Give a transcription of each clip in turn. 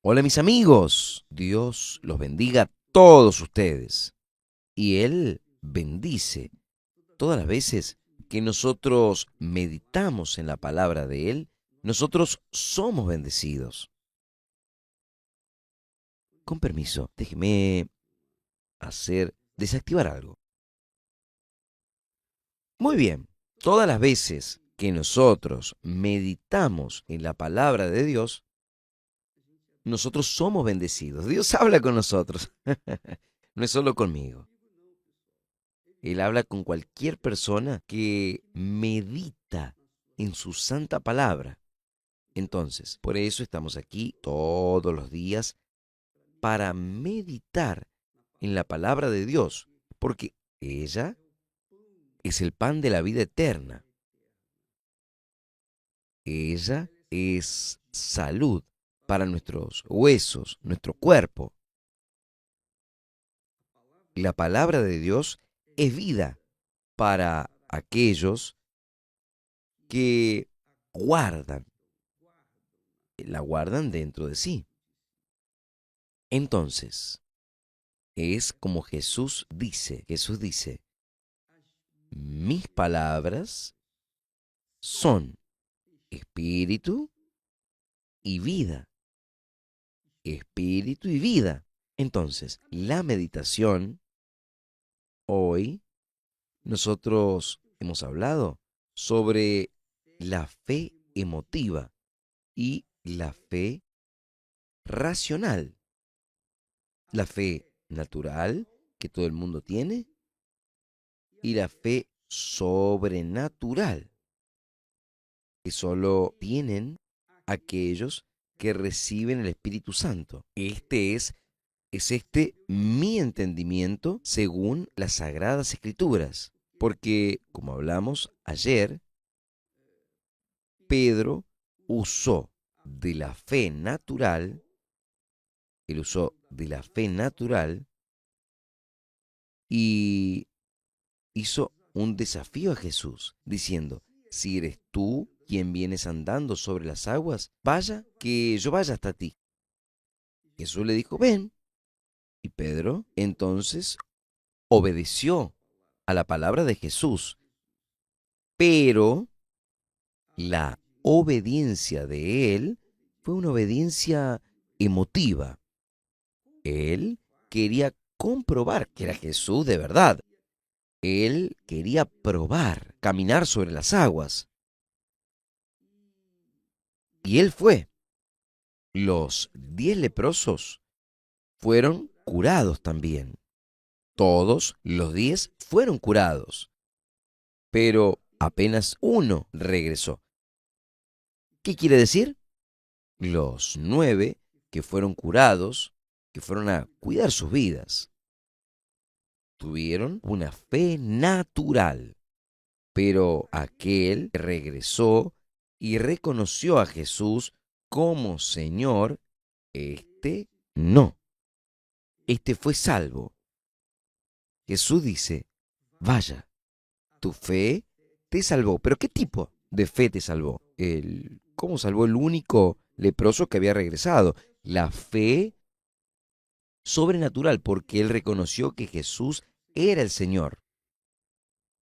Hola mis amigos, Dios los bendiga a todos ustedes. Y Él bendice todas las veces que nosotros meditamos en la palabra de Él, nosotros somos bendecidos. Con permiso, déjeme desactivar algo. Muy bien, todas las veces que nosotros meditamos en la palabra de Dios, nosotros somos bendecidos. Dios habla con nosotros, no es solo conmigo. Él habla con cualquier persona que medita en su santa palabra. Entonces, por eso estamos aquí todos los días para meditar en la palabra de Dios, porque ella es el pan de la vida eterna. Ella es salud para nuestros huesos, nuestro cuerpo. La palabra de Dios es vida para aquellos que guardan, la guardan dentro de sí. Entonces, es como Jesús dice, mis palabras son espíritu y vida, espíritu y vida. Entonces, la meditación, hoy nosotros hemos hablado sobre la fe emotiva y la fe racional, la fe natural que todo el mundo tiene y la fe sobrenatural que solo tienen aquellos que reciben el Espíritu Santo. Es mi entendimiento según las Sagradas Escrituras. Porque, como hablamos ayer, Pedro usó de la fe natural, él usó de la fe natural y hizo un desafío a Jesús, diciendo, si eres tú quien vienes andando sobre las aguas, vaya, que yo vaya hasta ti. Jesús le dijo, ven. Y Pedro entonces obedeció a la palabra de Jesús, pero la obediencia de él fue una obediencia emotiva. Él quería comprobar que era Jesús de verdad. Él quería probar, caminar sobre las aguas. Y él fue. Los 10 leprosos fueron curados también. Todos los 10 fueron curados, pero apenas uno regresó. ¿Qué quiere decir? Los 9 que fueron curados, que fueron a cuidar sus vidas, tuvieron una fe natural, pero aquel que regresó y reconoció a Jesús como Señor, no, fue salvo. Jesús dice, vaya, tu fe te salvó. ¿Pero qué tipo de fe te salvó? ¿Cómo salvó el único leproso que había regresado? La fe sobrenatural, porque él reconoció que Jesús era el Señor.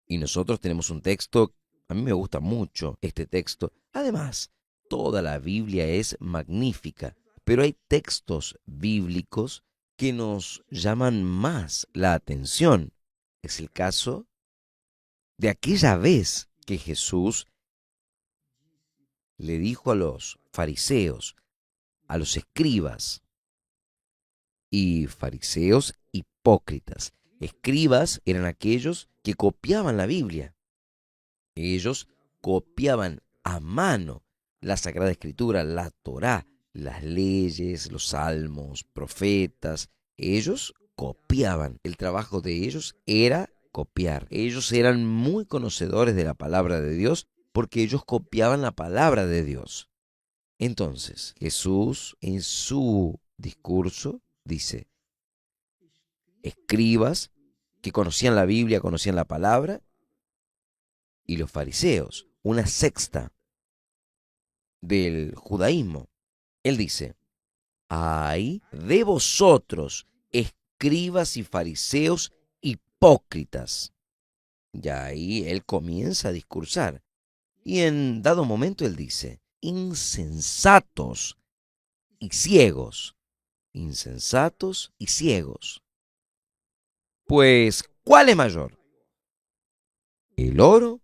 Y nosotros tenemos un texto, a mí me gusta mucho este texto. Además, toda la Biblia es magnífica, pero hay textos bíblicos que nos llaman más la atención. Es el caso de aquella vez que Jesús le dijo a los fariseos, a los escribas y fariseos hipócritas. Escribas eran aquellos que copiaban la Biblia. Ellos copiaban a mano la Sagrada Escritura, la Torá, las leyes, los salmos, profetas. Ellos copiaban. El trabajo de ellos era copiar. Ellos eran muy conocedores de la palabra de Dios porque ellos copiaban la palabra de Dios. Entonces, Jesús en su discurso dice, escribas que conocían la Biblia, conocían la palabra, y los fariseos, una sexta del judaísmo. Él dice, Ay de vosotros, escribas y fariseos hipócritas. Ya ahí él comienza a discursar. Y en dado momento él dice, insensatos y ciegos. Insensatos y ciegos. Pues, ¿cuál es mayor? ¿El oro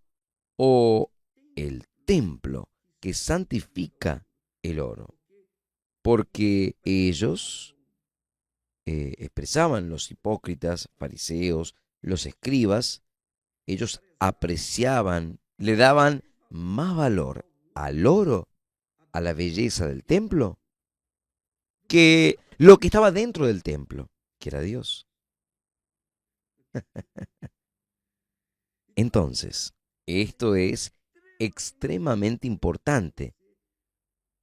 o el templo que santifica el oro? Porque ellos expresaban, los hipócritas, fariseos, los escribas, ellos apreciaban, le daban más valor al oro, a la belleza del templo, que lo que estaba dentro del templo, que era Dios. Entonces, esto es extremadamente importante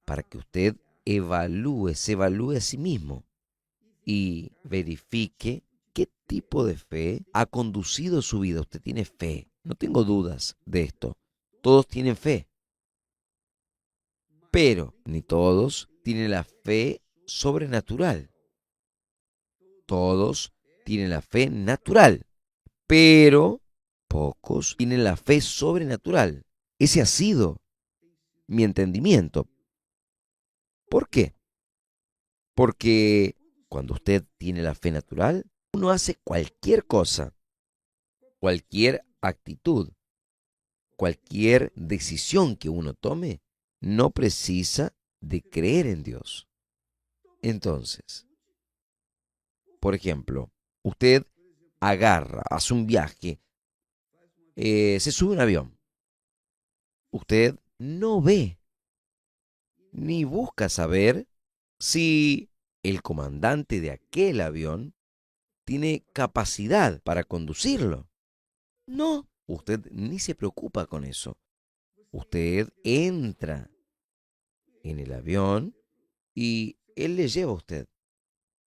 para que usted se evalúe a sí mismo y verifique qué tipo de fe ha conducido su vida. Usted tiene fe, no tengo dudas de esto. Todos tienen fe, pero ni todos tienen la fe sobrenatural. Todos tienen la fe natural, pero pocos tienen la fe sobrenatural. Ese ha sido mi entendimiento. ¿Por qué? Porque cuando usted tiene la fe natural, uno hace cualquier cosa, cualquier actitud, cualquier decisión que uno tome, no precisa de creer en Dios. Entonces, por ejemplo, usted agarra, hace un viaje, se sube a un avión. Usted no ve ni busca saber si el comandante de aquel avión tiene capacidad para conducirlo. No, usted ni se preocupa con eso. Usted entra en el avión y él le lleva a usted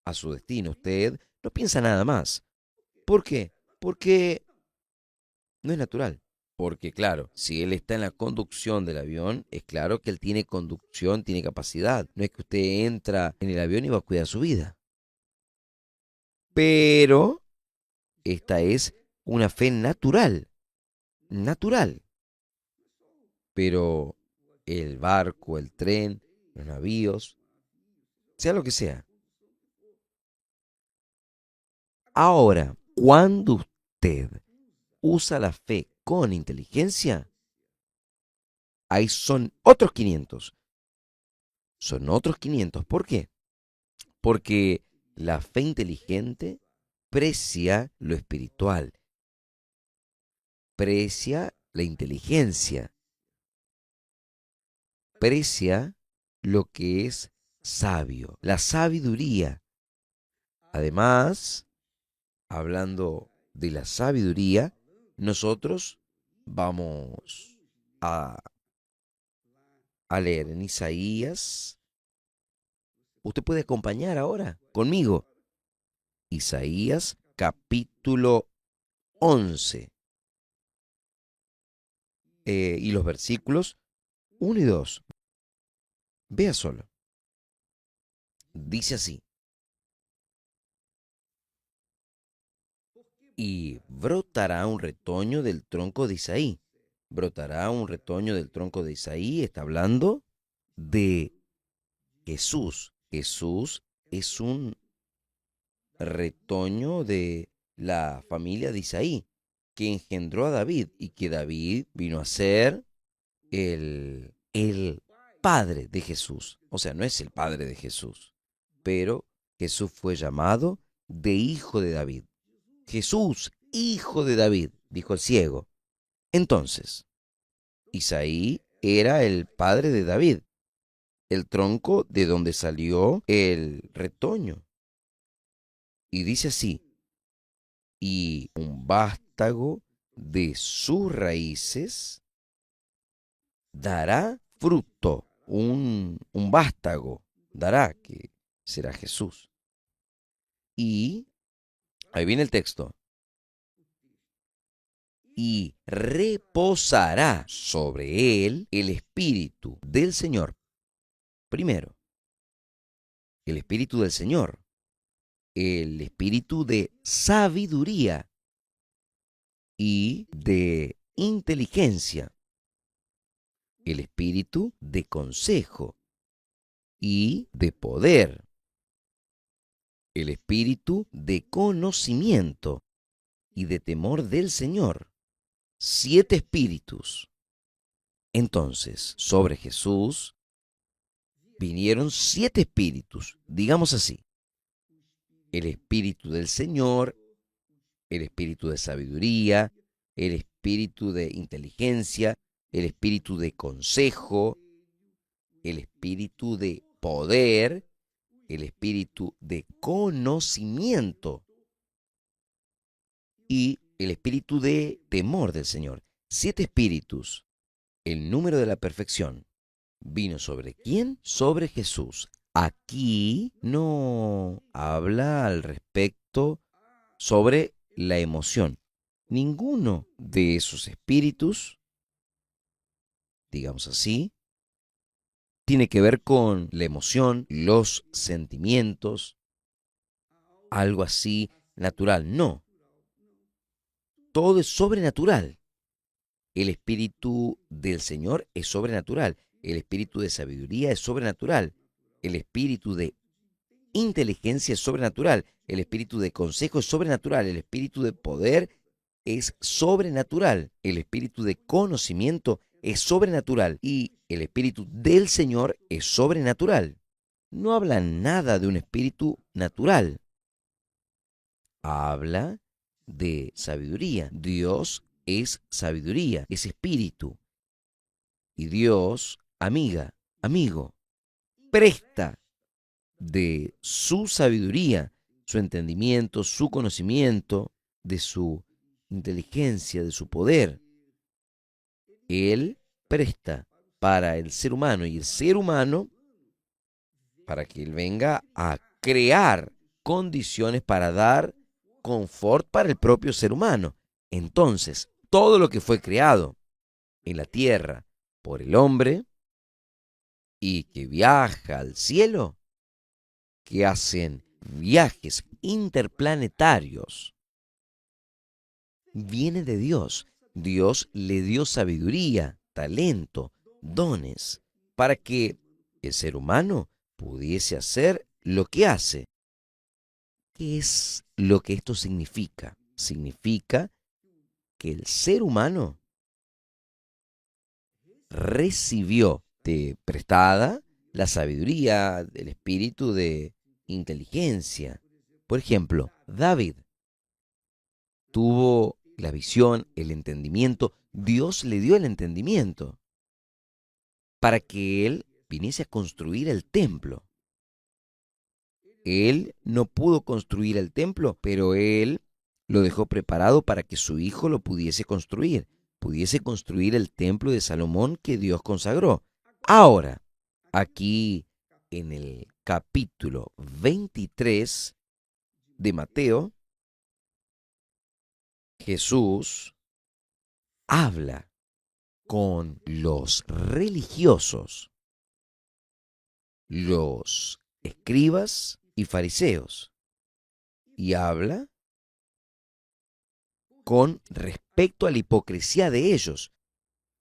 a su destino. Usted no piensa nada más. ¿Por qué? Porque no es natural. Porque claro, si él está en la conducción del avión, es claro que él tiene conducción, tiene capacidad. No es que usted entra en el avión y va a cuidar su vida. Pero esta es una fe natural, natural. Pero el barco, el tren, los navíos, sea lo que sea. Ahora, cuando usted usa la fe con inteligencia, ahí son otros 500. Son otros 500. ¿Por qué? Porque la fe inteligente precia lo espiritual, precia la inteligencia, precia lo que es sabio, la sabiduría. Además, hablando de la sabiduría, nosotros vamos a, a leer en Isaías. Usted puede acompañar ahora conmigo. Isaías capítulo 11 y los versículos 1 y 2. Vea solo. Dice así. Y brotará un retoño del tronco de Isaí. Brotará un retoño del tronco de Isaí. Está hablando de Jesús. Jesús es un retoño de la familia de Isaí, que engendró a David y que David vino a ser el padre de Jesús. O sea, no es el padre de Jesús, pero Jesús fue llamado de hijo de David. Jesús, hijo de David, dijo el ciego. Entonces, Isaí era el padre de David, el tronco de donde salió el retoño. Y dice así, y un vástago de sus raíces dará fruto, un vástago dará, que será Jesús. Y, ahí viene el texto, y reposará sobre él el Espíritu del Señor. Primero, el Espíritu del Señor, el Espíritu de sabiduría y de inteligencia, el Espíritu de consejo y de poder, el Espíritu de conocimiento y de temor del Señor. 7 espíritus. Entonces, sobre Jesús vinieron 7 espíritus, digamos así: el Espíritu del Señor, el Espíritu de sabiduría, el Espíritu de inteligencia, el Espíritu de consejo, el Espíritu de poder, el Espíritu de conocimiento y el Espíritu de temor del Señor. 7 espíritus, el número de la perfección. ¿Vino sobre quién? Sobre Jesús. Aquí no habla al respecto sobre la emoción. Ninguno de esos espíritus, digamos así, tiene que ver con la emoción, los sentimientos, algo así natural. No, todo es sobrenatural. El espíritu del Señor es sobrenatural. El espíritu de sabiduría es sobrenatural. El espíritu de inteligencia es sobrenatural. El espíritu de consejo es sobrenatural. El espíritu de poder es sobrenatural. El espíritu de conocimiento es sobrenatural. Y el espíritu del Señor es sobrenatural. No habla nada de un espíritu natural. Habla de sabiduría. Dios es sabiduría, es espíritu. Y Dios, amigo, presta de su sabiduría, su entendimiento, su conocimiento, de su inteligencia, de su poder. Él presta para el ser humano, y el ser humano, para que Él venga a crear condiciones para dar confort para el propio ser humano. Entonces, todo lo que fue creado en la tierra por el hombre y que viaja al cielo, que hacen viajes interplanetarios, viene de Dios. Dios le dio sabiduría, talento, dones, para que el ser humano pudiese hacer lo que hace. ¿Qué es lo que esto significa? Significa que el ser humano recibió de prestada la sabiduría del espíritu de inteligencia. Por ejemplo, David tuvo la visión, el entendimiento. Dios le dio el entendimiento para que él viniese a construir el templo. Él no pudo construir el templo, pero él lo dejó preparado para que su hijo lo pudiese construir el templo de Salomón que Dios consagró. Ahora, aquí en el capítulo 23 de Mateo, Jesús habla con los religiosos, los escribas y fariseos, y habla con respecto a la hipocresía de ellos.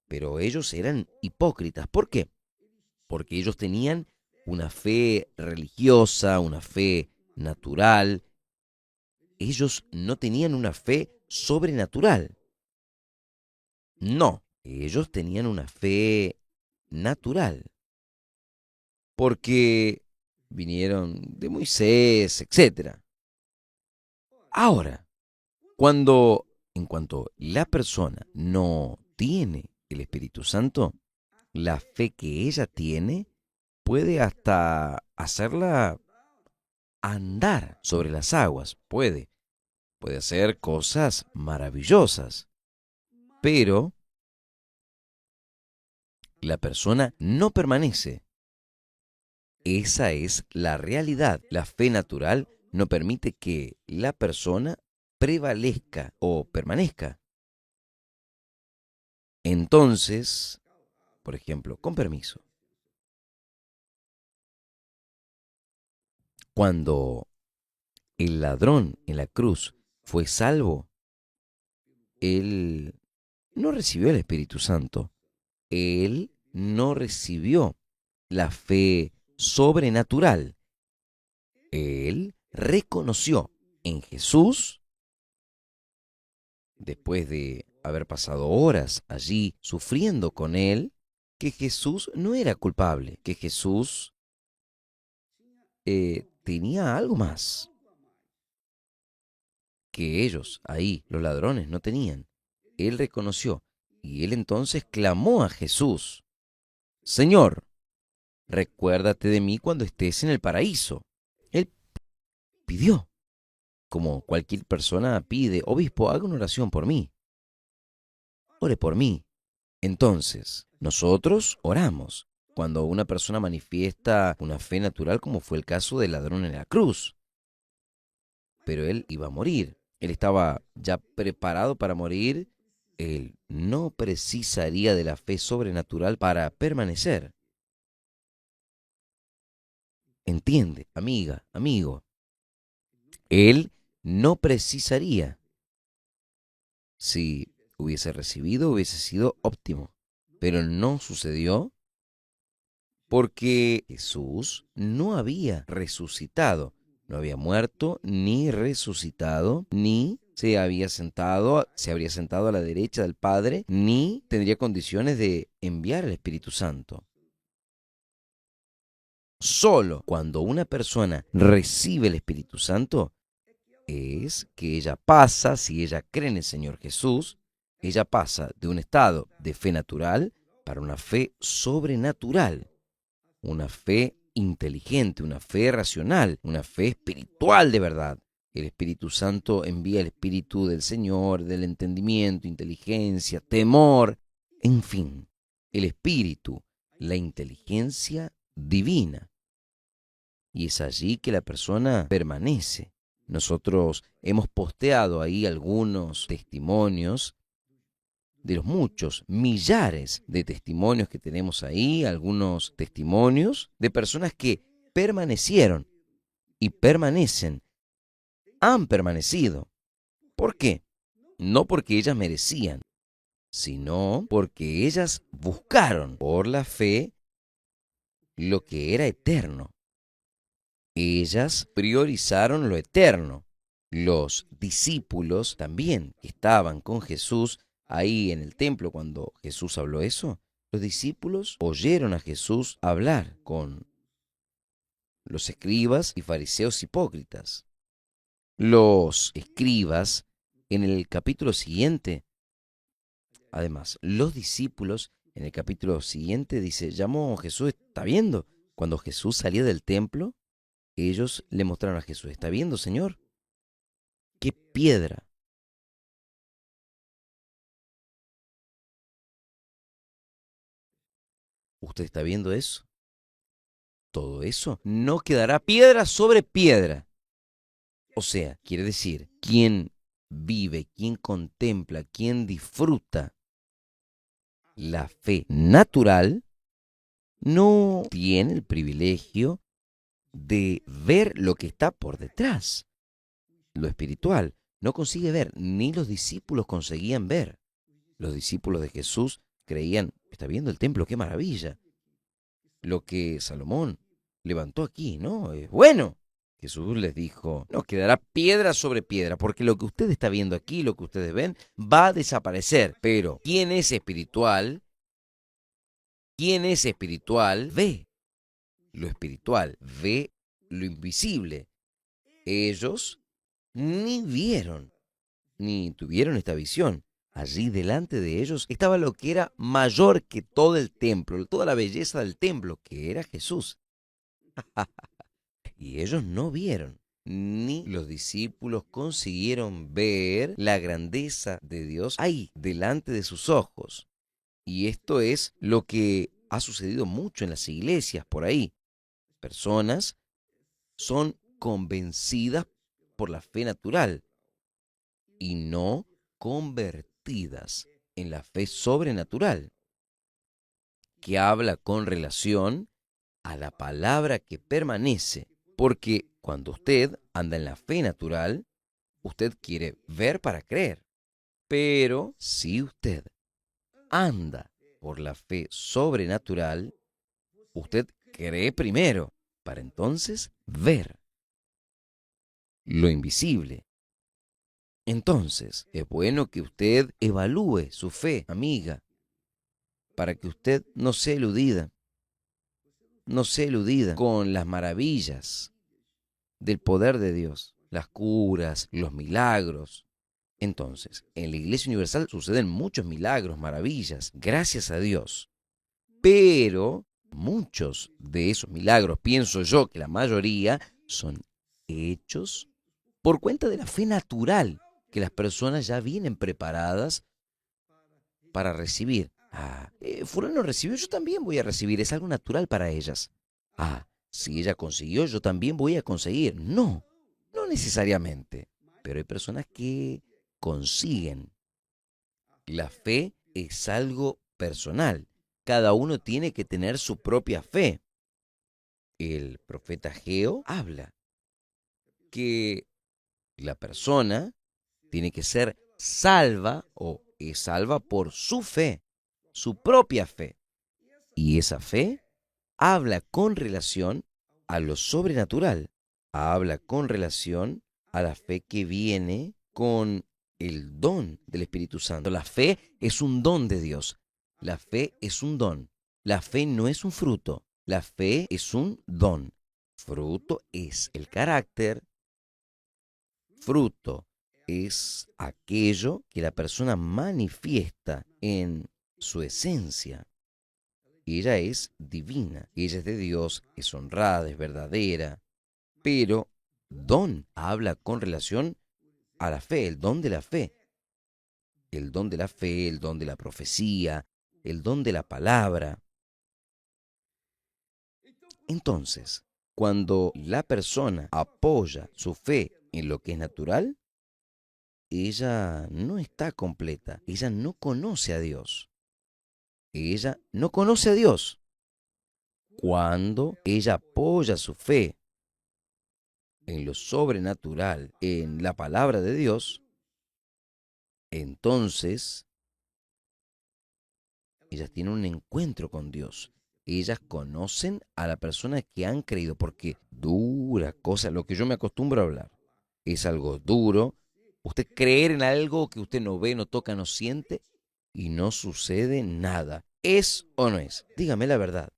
Pero ellos eran hipócritas. ¿Por qué? Porque ellos tenían una fe religiosa, una fe natural. Ellos no tenían una fe sobrenatural. No, ellos tenían una fe natural. Porque vinieron de Moisés, etcétera. Ahora, en cuanto la persona no tiene el Espíritu Santo, la fe que ella tiene puede hasta hacerla andar sobre las aguas, puede hacer cosas maravillosas, pero la persona no permanece. Esa es la realidad. La fe natural no permite que la persona prevalezca o permanezca. Entonces, por ejemplo, con permiso, Cuando el ladrón en la cruz fue salvo, él no recibió el Espíritu Santo. Él no recibió la fe sobrenatural. Él reconoció en Jesús, después de haber pasado horas allí sufriendo con él, que Jesús no era culpable, que Jesús tenía algo más que ellos ahí, los ladrones, no tenían. Él reconoció y él entonces clamó a Jesús: Señor, recuérdate de mí cuando estés en el paraíso. Él pidió, como cualquier persona pide: obispo, haga una oración por mí, ore por mí. Entonces, nosotros oramos cuando una persona manifiesta una fe natural, como fue el caso del ladrón en la cruz. Pero él iba a morir. Él estaba ya preparado para morir. Él no precisaría de la fe sobrenatural para permanecer. Entiende, amiga, amigo. Él no precisaría. Si hubiese recibido, hubiese sido óptimo. Pero no sucedió porque Jesús no había resucitado. No había muerto, ni resucitado, ni se habría sentado a la derecha del Padre, ni tendría condiciones de enviar al Espíritu Santo. Solo cuando una persona recibe el Espíritu Santo es que ella pasa, si ella cree en el Señor Jesús, ella pasa de un estado de fe natural para una fe sobrenatural, una fe inteligente, una fe racional, una fe espiritual de verdad. El Espíritu Santo envía el Espíritu del Señor, del entendimiento, inteligencia, temor, en fin, el Espíritu, la inteligencia divina. Y es allí que la persona permanece. Nosotros hemos posteado ahí algunos testimonios de los muchos, millares de testimonios que tenemos ahí, algunos testimonios de personas que permanecieron y permanecen, han permanecido. ¿Por qué? No porque ellas merecían, sino porque ellas buscaron por la fe lo que era eterno. Ellas priorizaron lo eterno. Los discípulos también que estaban con Jesús ahí en el templo cuando Jesús habló eso. Los discípulos oyeron a Jesús hablar con los escribas y fariseos hipócritas. Los escribas en el capítulo siguiente, además, los discípulos en el capítulo siguiente dice, llamó Jesús, ¿está viendo? Cuando Jesús salía del templo, ellos le mostraron a Jesús, ¿está viendo, Señor? ¿Qué piedra? ¿Usted está viendo eso? Todo eso no quedará piedra sobre piedra. O sea, quiere decir, quien vive, quien contempla, quien disfruta la fe natural, no tiene el privilegio de ver lo que está por detrás, lo espiritual. No consigue ver, ni los discípulos conseguían ver. Los discípulos de Jesús creían, está viendo el templo, qué maravilla. Lo que Salomón levantó aquí, ¿no? Es bueno. Jesús les dijo, no quedará piedra sobre piedra, porque lo que usted está viendo aquí, lo que ustedes ven, va a desaparecer. Pero, ¿quién es espiritual? ¿Quién es espiritual? Ve lo espiritual, ve lo invisible. Ellos ni vieron, ni tuvieron esta visión. Allí delante de ellos estaba lo que era mayor que todo el templo, toda la belleza del templo, que era Jesús. Y ellos no vieron, ni los discípulos consiguieron ver la grandeza de Dios ahí, delante de sus ojos. Y esto es lo que ha sucedido mucho en las iglesias por ahí. Personas son convencidas por la fe natural y no convertidas en la fe sobrenatural, que habla con relación a la palabra que permanece, porque Cuando usted anda en la fe natural, usted quiere ver para creer. Pero si usted anda por la fe sobrenatural, usted cree primero para entonces ver lo invisible. Entonces, es bueno que usted evalúe su fe, amiga, para que usted no sea eludida con las maravillas del poder de Dios, las curas, los milagros. Entonces, en la Iglesia Universal suceden muchos milagros, maravillas, gracias a Dios. Pero muchos de esos milagros, pienso yo que la mayoría, son hechos por cuenta de la fe natural que las personas ya vienen preparadas para recibir. Fulano recibió, yo también voy a recibir, es algo natural para ellas. Si ella consiguió, yo también voy a conseguir. No, no necesariamente. Pero hay personas que consiguen. La fe es algo personal. Cada uno tiene que tener su propia fe. El profeta Ageo habla que la persona tiene que ser salva o es salva por su fe, su propia fe. Y esa fe habla con relación a lo sobrenatural, habla con relación a la fe que viene con el don del Espíritu Santo. La fe es un don de Dios. La fe es un don. La fe no es un fruto. La fe es un don. Fruto es el carácter. Fruto es aquello que la persona manifiesta en su esencia. Ella es divina, ella es de Dios, es honrada, es verdadera, pero don habla con relación a la fe, el don de la fe. El don de la fe, el don de la profecía, el don de la palabra. Entonces, cuando la persona apoya su fe en lo que es natural, ella no está completa, ella no conoce a Dios. Ella no conoce a Dios. Cuando ella apoya su fe en lo sobrenatural, en la palabra de Dios, entonces ellas tienen un encuentro con Dios. Ellas conocen a la persona que han creído, porque dura cosa, lo que yo me acostumbro a hablar, es algo duro. Usted creer en algo que usted no ve, no toca, no siente y no sucede nada. ¿Es o no es? Dígame la verdad.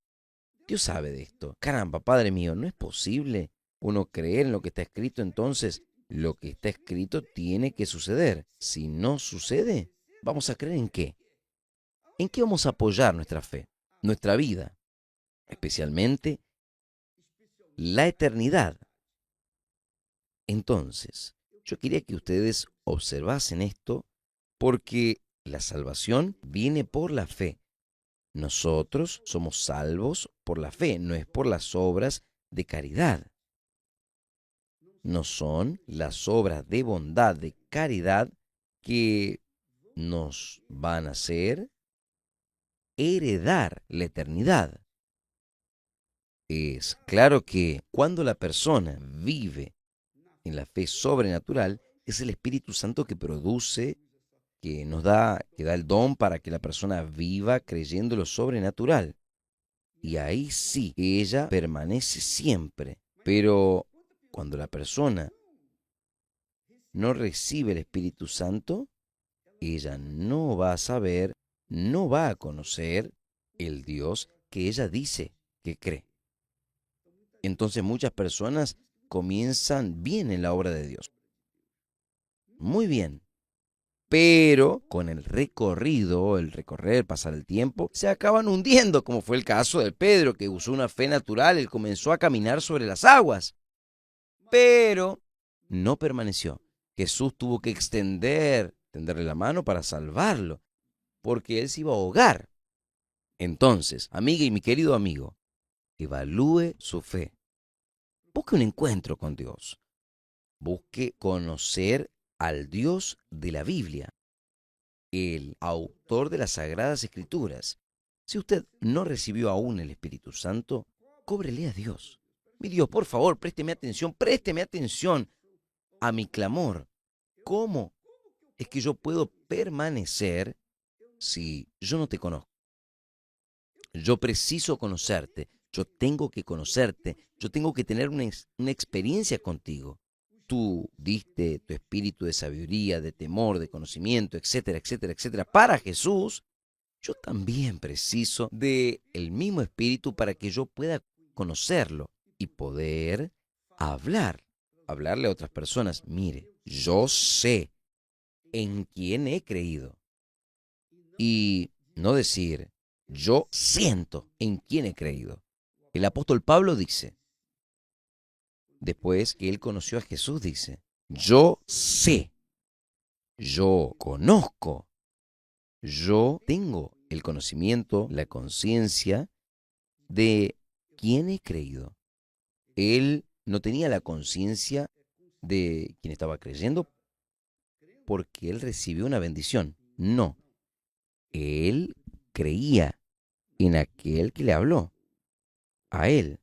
Dios sabe de esto. Caramba, Padre mío, no es posible uno creer en lo que está escrito, entonces lo que está escrito tiene que suceder. Si no sucede, ¿vamos a creer en qué? ¿En qué vamos a apoyar nuestra fe, nuestra vida? Especialmente la eternidad. Entonces, yo quería que ustedes observasen esto porque la salvación viene por la fe. Nosotros somos salvos por la fe, no es por las obras de caridad. No son las obras de bondad, de caridad, que nos van a hacer heredar la eternidad. Es claro que cuando la persona vive en la fe sobrenatural, es el Espíritu Santo que produce, que da el don para que la persona viva creyendo lo sobrenatural. Y ahí sí, ella permanece siempre. Pero cuando la persona no recibe el Espíritu Santo, ella no va a saber, no va a conocer el Dios que ella dice que cree. Entonces muchas personas comienzan bien en la obra de Dios. Muy bien. Pero con el recorrido, el recorrer, pasar el tiempo, se acaban hundiendo, como fue el caso de Pedro, que usó una fe natural, él comenzó a caminar sobre las aguas, pero no permaneció. Jesús tuvo que tenderle la mano para salvarlo, porque él se iba a ahogar. Entonces, amiga y mi querido amigo, evalúe su fe. Busque un encuentro con Dios. Busque conocer al Dios de la Biblia, el autor de las Sagradas Escrituras. Si usted no recibió aún el Espíritu Santo, cóbrele a Dios. Mi Dios, por favor, présteme atención a mi clamor. ¿Cómo es que yo puedo permanecer si yo no te conozco? Yo preciso conocerte, yo tengo que conocerte, yo tengo que tener una experiencia contigo. Tú diste tu espíritu de sabiduría, de temor, de conocimiento, etcétera, etcétera, etcétera, para Jesús. Yo también preciso de el mismo espíritu para que yo pueda conocerlo y poder hablarle a otras personas. Mire, yo sé en quién he creído y no decir, yo siento en quién he creído. El apóstol Pablo dice, después que él conoció a Jesús, dice, yo sé, yo conozco, yo tengo el conocimiento, la conciencia de quién he creído. Él no tenía la conciencia de quién estaba creyendo porque él recibió una bendición. No, él creía en aquel que le habló, a él.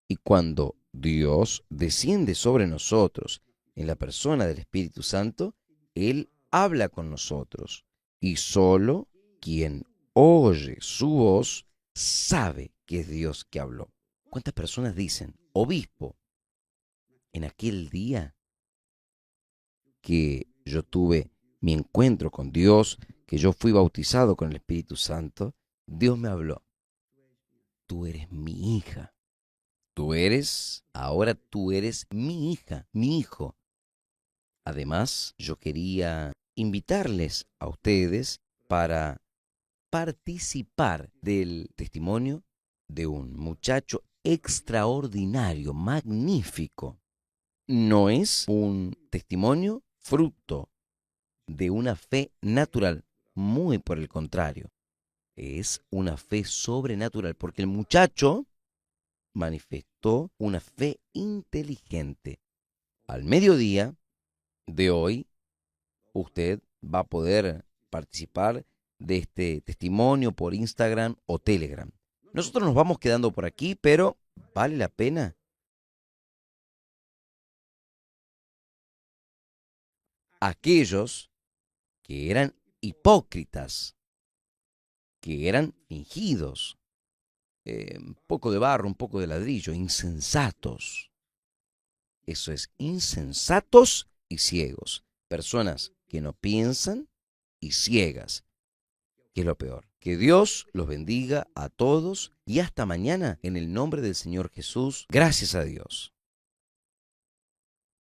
Y cuando Dios desciende sobre nosotros en la persona del Espíritu Santo, Él habla con nosotros. Y solo quien oye su voz sabe que es Dios que habló. ¿Cuántas personas dicen, obispo, en aquel día que yo tuve mi encuentro con Dios, que yo fui bautizado con el Espíritu Santo, Dios me habló, tú eres mi hija? Ahora tú eres mi hija, mi hijo. Además, yo quería invitarles a ustedes para participar del testimonio de un muchacho extraordinario, magnífico. No es un testimonio fruto de una fe natural, muy por el contrario. Es una fe sobrenatural, porque el muchacho manifestó una fe inteligente. Al mediodía de hoy, usted va a poder participar de este testimonio por Instagram o Telegram. Nosotros nos vamos quedando por aquí, pero vale la pena. Aquellos que eran hipócritas, que eran fingidos, un poco de barro, un poco de ladrillo, insensatos. Eso es, insensatos y ciegos. Personas que no piensan y ciegas, que es lo peor. Que Dios los bendiga a todos y hasta mañana en el nombre del Señor Jesús. Gracias a Dios.